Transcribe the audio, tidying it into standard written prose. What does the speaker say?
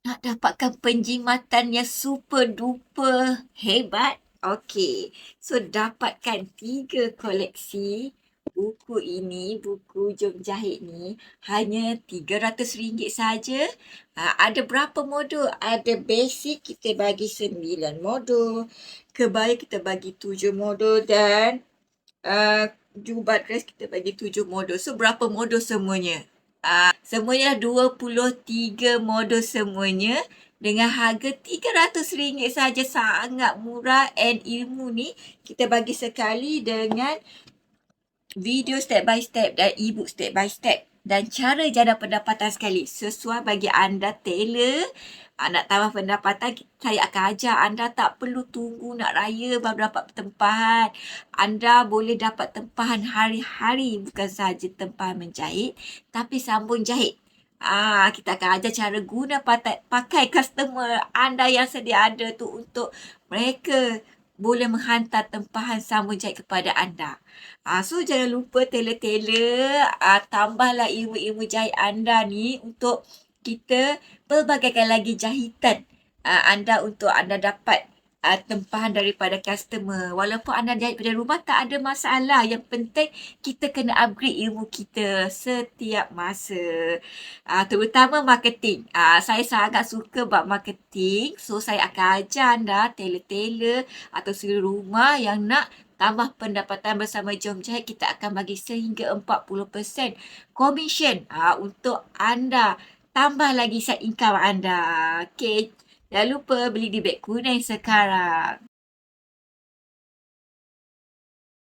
Nak dapatkan penjimatan yang super duper hebat? Okey. So, dapatkan 3 koleksi buku ini, buku Jom Jahit ni hanya RM300 saja. Ada berapa modul? Ada basic kita bagi 9 modul. Kebaya kita bagi 7 modul dan jubah dress kita bagi 7 modul. So, berapa modul semuanya? Semuanya 23 modul semuanya dengan harga RM300 saja. Sangat murah, and ilmu ni kita bagi sekali dengan video step by step dan ebook step by step. Dan cara jana pendapatan sekali. Sesuai bagi anda tailor, nak tambah pendapatan, saya akan ajar anda tak perlu tunggu nak raya baru dapat tempahan. Anda boleh dapat tempahan hari-hari, bukan sahaja tempahan menjahit, tapi sambung jahit. Kita akan ajar cara guna pakai customer anda yang sedia ada tu untuk mereka boleh menghantar tempahan sambung jahit kepada anda. So jangan lupa tailor-tailor, tambahlah ilmu-ilmu jahit anda ni untuk kita pelbagaikan lagi jahitan anda untuk anda dapat tempahan daripada customer. Walaupun anda jahit pada rumah tak ada masalah. Yang penting kita kena upgrade ilmu kita setiap masa. Terutama marketing. Saya sangat suka buat marketing. So saya akan ajar anda tailor-tailor atau suri rumah yang nak tambah pendapatan bersama Jom Jahit. Kita akan bagi sehingga 40% commission untuk anda. Tambah lagi side income anda. Okay. Jangan lupa beli di Beg Kunai sekarang.